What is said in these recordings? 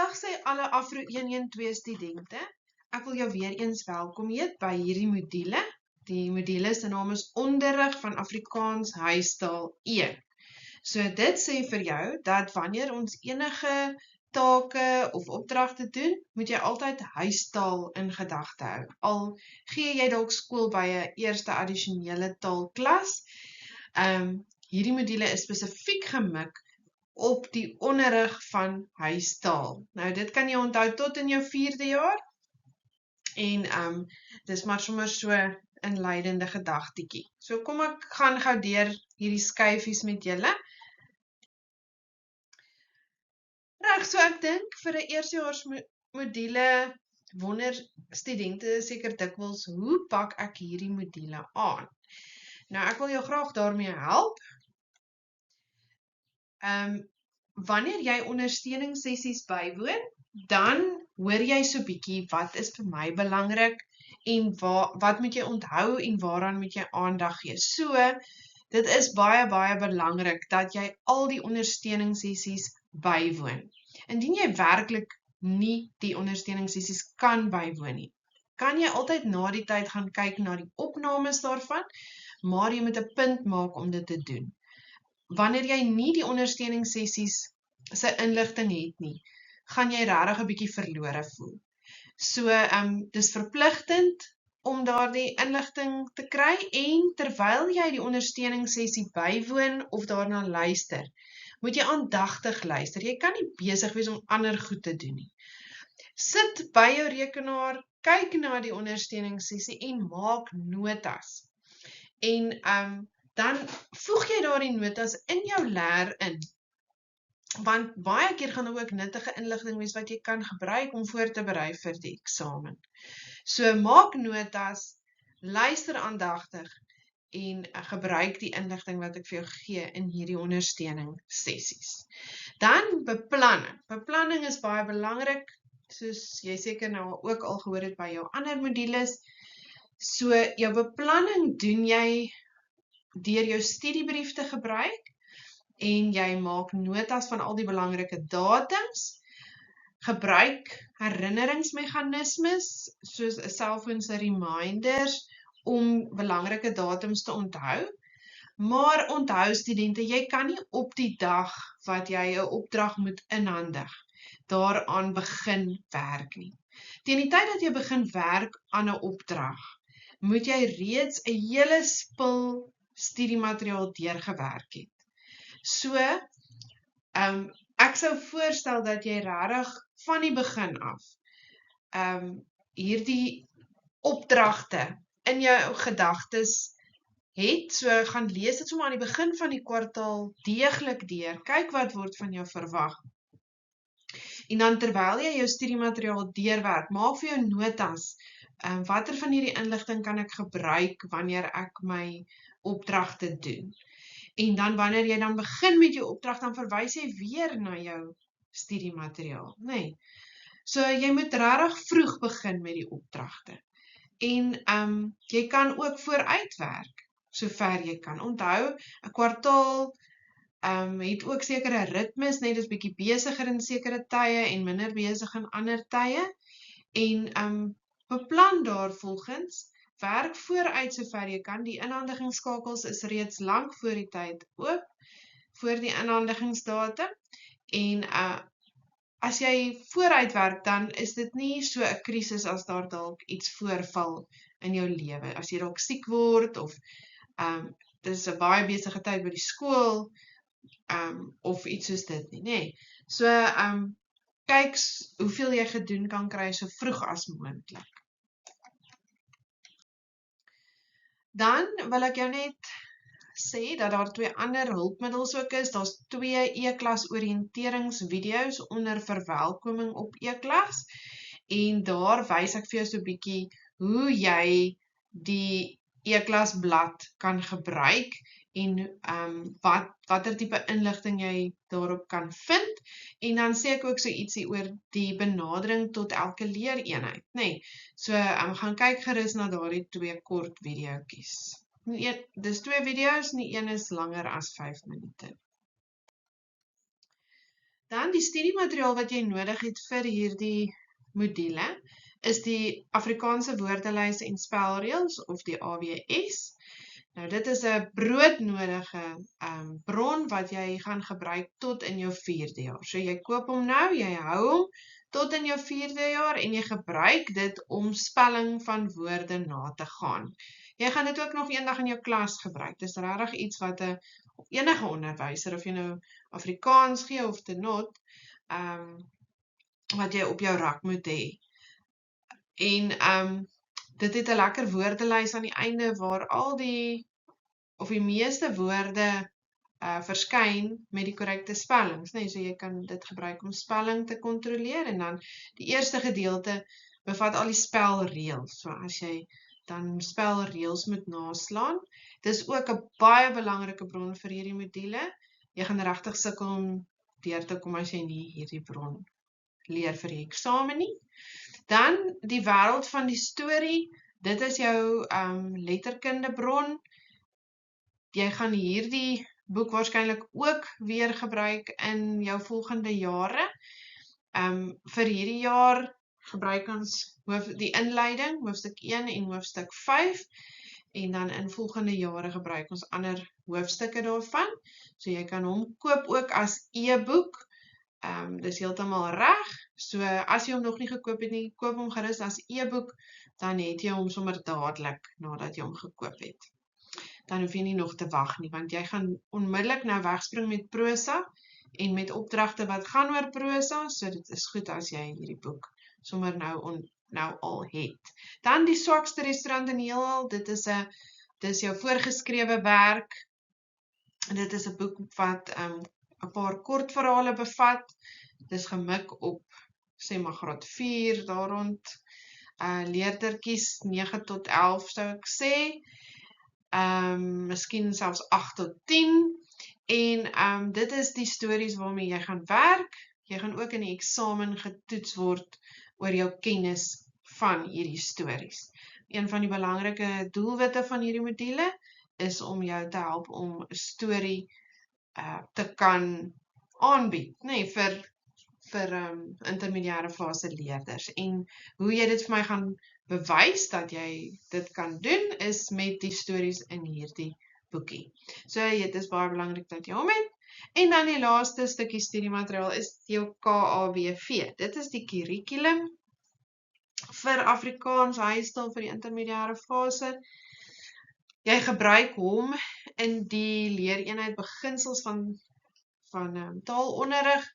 Dag sê alle Afro 112 studente. Ek wil jou weer eens welkom heet by hierdie module. Die module se naam is Onderrig van Afrikaans Huistaal 1. So dit sê vir jou dat wanneer ons enige take of opdragte doen, moet jy altyd huistaal in gedagte hou. Al gee jy dalk skool by 'n eerste addisionele taalklas. Hierdie module is spesifiek gemik op die onderrig van huistaal. Nou dit kan jy onthou tot in jou 4de jaar en dis maar sommer so 'n leidende gedagtetjie. So kom ek gaan gou deur hierdie skyfies met julle. Reg, so ek dink vir 'n eerstejaars module wonder studente seker dikwels, hoe pak ek hierdie module aan? Nou ek wil jou graag daarmee help. Wanneer jy ondersteuningssessies bywoon, dan hoor jy so bietjie wat is vir my belangrik en wat moet jy onthou en waaraan moet jy aandag gee. So, dit is baie belangrik dat jy al die ondersteuningssessies bywoon. Indien jy werklik nie die ondersteuningssessies kan bywoon nie, kan jy altyd na die tyd gaan kyk na die opnames daarvan, maar jy moet 'n punt maak om dit te doen. Wanneer jy nie die ondersteuningssessies se inligting het nie, gaan jy regtig 'n bietjie verlore voel. So, dis verpligtend om daardie inligting te kry en terwyl jy die ondersteuningssessie bywoon of daarna luister, moet jy aandagtig luister. Jy kan nie besig wees om ander goed te doen nie. Sit by jou rekenaar, kyk na die ondersteuningssessie en maak notas. En dan voeg jy daardie notas in jou leer in. Want baie keer gaan daar ook nuttige inligting wees wat jy kan gebruik om voor te berei vir die eksamen. So maak notas, luister aandagtig en gebruik die inligting wat ek vir jou gee in hierdie ondersteuningssessies. Dan beplanning. Beplanning is baie belangrik, soos jy seker nou ook al gehoor het by jou ander modules. So jou beplanning doen jy deur jou studiebrief te gebruik en jy maak notas van al die belangrike datums, gebruik herinneringsmeganismes soos 'n selfoon se reminders om belangrike datums te onthou. Maar onthou studente, jy kan nie op die dag wat jy 'n opdrag moet inhandig, daaraan begin werk nie. Teen die tyd dat jy begin werk aan 'n opdrag, moet jy reeds 'n hele spul studiemateriaal deurgewerk het. So, ek sou voorstel dat jy regtig van die begin af hierdie opdragte in jou gedagtes het, so gaan lees dit sommer aan die begin van die kwartaal deeglik deur, kyk wat word van jou verwag. En dan terwyl jy jou studiemateriaal deurwerk, maak vir jou notas, watter van hierdie inligting kan ek gebruik wanneer ek my opdragte doen. En dan wanneer jy dan begin met jou opdrag, dan verwys jy weer na jou studiemateriaal, nee. So jy moet regtig vroeg begin met die opdragte. En jy kan ook vooruitwerk, sover jy kan. Onthou, 'n kwartaal het ook sekere ritmes, net is bietjie besigger in sekere tye en minder besig in ander tye. En beplan daarvolgens, werk vooruit sover jy kan. Die inhandigingsskakels is reeds lank voor die tyd oop, voor die inhandigingsdatum. En as jy vooruitwerk, dan is dit nie so 'n krisis as daar dalk iets voorval in jou lewe. As jy dalk siek word of dis 'n baie besige tyd by die skool of iets soos dit nie, nê. So kyk hoeveel jy gedoen kan kry so vroeg as moontlik. Dan wil ek jou net sê dat daar 2 ander hulpmiddels ook is. Daar's 2 e-klas oriënteringsvideo's onder verwelkoming op e-klas. En daar wys ek vir jou so 'n bietjie hoe jy die e-klas blad kan gebruik en watter tipe inligting jy daarop kan vind. En dan sê ek ook so ietsie oor die benadering tot elke leereenheid, nê. So gaan kyk gerus na daardie 2 kort videoetjies. Dis 2 video's, nie een is langer as 5 minute. Dan die studiemateriaal wat jy nodig het vir hierdie module, is die Afrikaanse woordelyse en spelreëls of die AWS. Nou dit is 'n broodnodige bron wat jy gaan gebruik tot in jou 4de jaar. So jy koop hom nou, jy hou hom tot in jou 4de jaar en jy gebruik dit om spelling van woorde na te gaan. Jy gaan dit ook nog eendag in jou klas gebruik. Dis regtig iets wat enige onderwyser, of jy nou Afrikaans gee of te not, wat jy op jou rak moet hê. En dit het 'n lekker woordelys aan die einde waar al die meeste woorde verskyn met die korrekte spellings, nee, so jy kan dit gebruik om spelling te kontroleer, en dan die eerste gedeelte bevat al die spelreëls, so as jy dan spelreëls moet naslaan. Dis ook 'n baie belangrike bron vir hierdie module. Jy gaan regtig sukkel om deur te kom as jy nie hierdie bron leer vir die eksamen nie. Dan die wêreld van die storie, dit is jou letterkunde bron. Jy gaan hierdie boek waarskynlik ook weer gebruik in jou volgende jare. Vir hierdie jaar gebruik ons die inleiding, hoofstuk 1 en hoofstuk 5, en dan in volgende jare gebruik ons ander hoofstukke daarvan. So jy kan hom koop ook as e-boek. Dis heeltemal reg. So as jy hom nog nie gekoop het nie, koop hom gerus as e-boek, dan het jy hom sommer dadelik nadat jy hom gekoop het. Dan hoef jy nie nog te wag nie, want jy gaan onmiddellik nou wegspring met prosa en met opdragte wat gaan oor prosa, so dit is goed as jy hierdie boek sommer nou al het. Dan die swakste restaurant in die heelal, dit is jou voorgeskrewe werk. Dit is 'n boek wat 'n paar kortverhale bevat. Dis gemik op, sê maar graad 4 daar rond. Leerdertjies 9 tot 11 sou ek sê. Miskien selfs 8 tot 10. En dit is die stories waarmee jy gaan werk. Jy gaan ook in die eksamen getoets word oor jou kennis van hierdie stories. Een van die belangrike doelwitte van hierdie module is om jou te help om 'n storie te kan aanbied, nee, vir intermediêre fase leerders. En hoe jy dit vir my gaan bewys dat jy dit kan doen, is met die stories in hierdie boekie. So dit is baie belangrik dat jy hom het. En dan die laaste stukkie studiemateriaal is jou KAWV. Dit is die kurrikulum vir Afrikaans huistaal vir die intermediêre fase. Jy gebruik hom in die leereenheid beginsels van taalonderrig,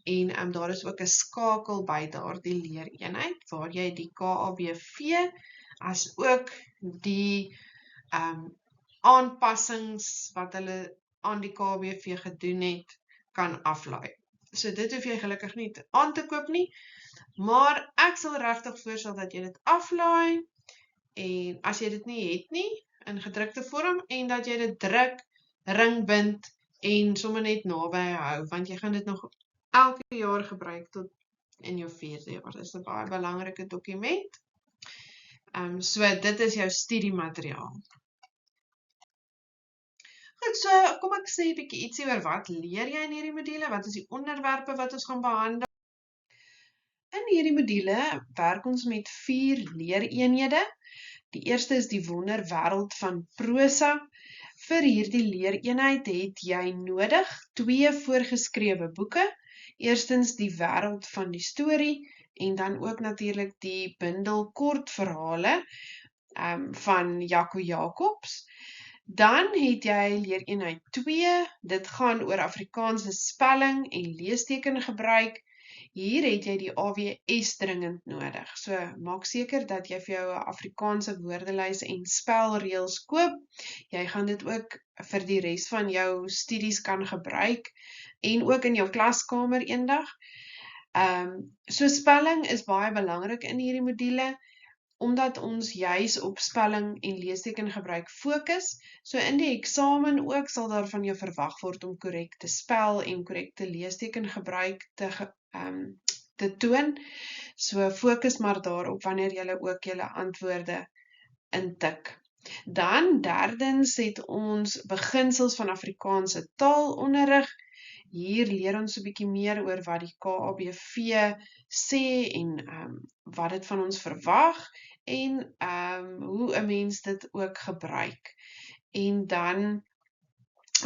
en daar is ook 'n skakel by daardie leereenheid waar jy die KAWV as ook die aanpassings wat hulle aan die KAWV gedoen het, kan aflaai. So dit hoef jy gelukkig nie aan te koop nie, maar ek sal regtig voorstel dat jy dit aflaai, en as jy dit nie het nie, in gedrukte vorm, en dat jy dit druk, ringbind en sommer net naby hou, want jy gaan dit nog elke jaar gebruik tot in jou 4de jaar. Dit is 'n baie belangrike dokument. So dit is jou studiemateriaal. Goed, so kom ek sê 'n bietjie ietsie oor wat leer jy in hierdie module, wat is die onderwerpe wat ons gaan behandel. In hierdie module werk ons met 4 leereenhede. Die eerste is die wonderwêreld van prosa. Vir hierdie leereenheid het jy nodig 2 voorgeskrewe boeke. Eerstens die wêreld van die storie, en dan ook natuurlik die bundel kortverhale van Jaco Jacobs. Dan het jy leereenheid 2, dit gaan oor Afrikaanse spelling en leestekengebruik. Hier het jy die AWS dringend nodig. So maak seker dat jy vir jou 'n Afrikaanse woordelys en spelreëls koop. Jy gaan dit ook vir die res van jou studies kan gebruik en ook in jou klaskamer eendag. So spelling is baie belangrik in hierdie module, omdat ons juis op spelling en leestekengebruik fokus. So in die eksamen ook sal daar van jou verwag word om korrek te spel en korrek te leestekengebruik te toon. So fokus maar daarop wanneer jy ook julle antwoorde intik. Dan derdens het ons beginsels van Afrikaanse taalonderrig, Hier leer ons 'n bietjie meer oor wat die KABV sê en wat dit van ons verwag en hoe 'n mens dit ook gebruik. En dan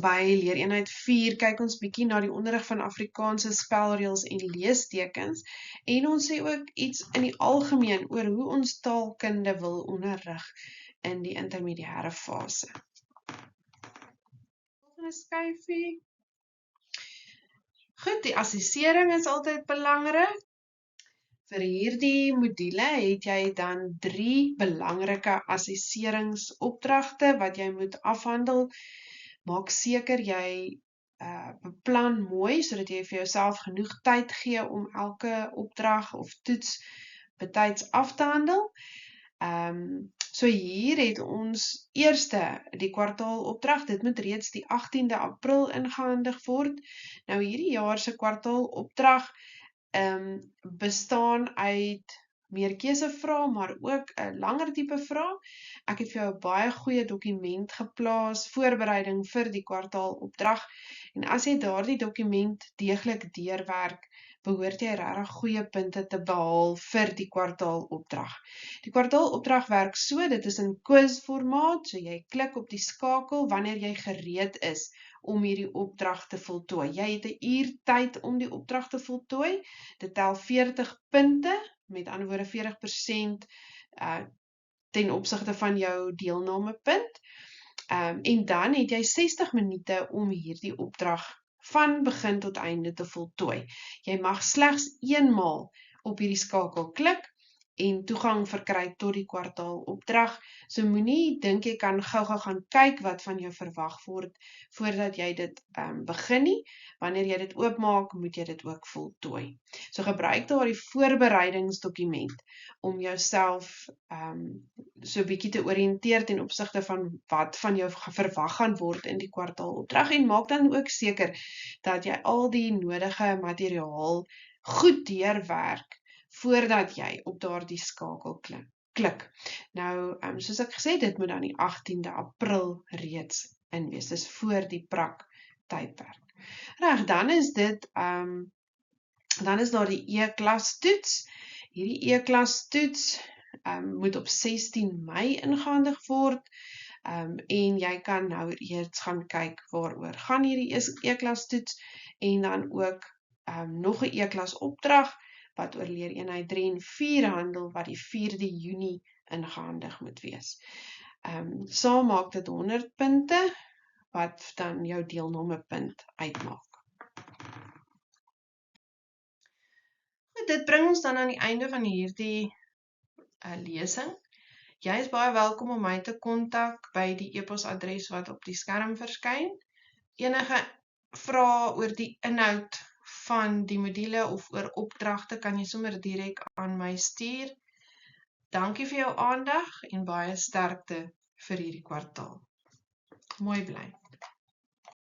by leereenheid 4 kyk ons bietjie na die onderrig van Afrikaanse spelreëls en leestekens en ons sê ook iets in die algemeen oor hoe ons taalkunde wil onderrig in die intermediêre fase. Volgende skyfie. Goed, die assessering is altyd belangrik. Vir hierdie module het jy dan 3 belangrike assesseringsopdragte wat jy moet afhandel. Maak seker jy beplan mooi sodat jy vir jouself genoeg tyd gee om elke opdrag of toets betyds af te handel. So hier het ons eerste die kwartaalopdrag, dit moet reeds die 18de April ingehandig word. Nou hierdie jaar se kwartaalopdrag bestaan uit meer keusevrae, maar ook 'n langer tipe vrae. Ek het vir jou 'n baie goeie dokument geplaas, voorbereiding vir die kwartaalopdrag. En as jy daardie dokument deeglik deurwerk, behoort jy regtig goeie punte te behaal vir die kwartaalopdrag. Die kwartaalopdrag werk so, dit is in quizformaat, so jy klik op die skakel wanneer jy gereed is om hierdie opdrag te voltooi. Jy het 'n uur tyd om die opdrag te voltooi. Dit tel 40 punte, met ander woorde 40% ten opsigte van jou deelnamepunt. En dan het jy 60 minute om hierdie opdrag van begin tot einde te voltooi. Jy mag slegs eenmaal op hierdie skakel klik en toegang verkry tot die kwartaalopdrag. So moenie dink jy kan gou-gou gaan kyk wat van jou verwag word voordat jy dit begin nie. Wanneer jy dit oopmaak, moet jy dit ook voltooi. So gebruik daardie voorbereidingsdokument om jouself so 'n bietjie te oriënteer ten opsigte van wat van jou verwag gaan word in die kwartaalopdrag en maak dan ook seker dat jy al die nodige materiaal goed deurwerk voordat jy op daardie skakel klik. Nou, soos ek gesê, dit moet dan die 18de April reeds in wees. Dis voor die prak tydperk. Reg, dan is dit dan is daar die E-klas toets. Hierdie E-klas toets moet op 16 Mei ingehandig word. En jy kan nou eers gaan kyk waaroor gaan hierdie E-klas toets en dan ook nog 'n E-klas opdrag wat oor leereenheid 3 en 4 handel wat die 4de Junie ingehandig moet wees. Saam maak dit 100 punte wat dan jou deelnamepunt uitmaak. Goed, dit bring ons dan aan die einde van hierdie lesing. Jy is baie welkom om my te kontak by die e-posadres wat op die skerm verskyn. Enige vrae oor die inhoud van die module of oor opdragte kan jy sommer direk aan my stuur. Dankie vir jou aandag en baie sterkte vir hierdie kwartaal. Mooi bly.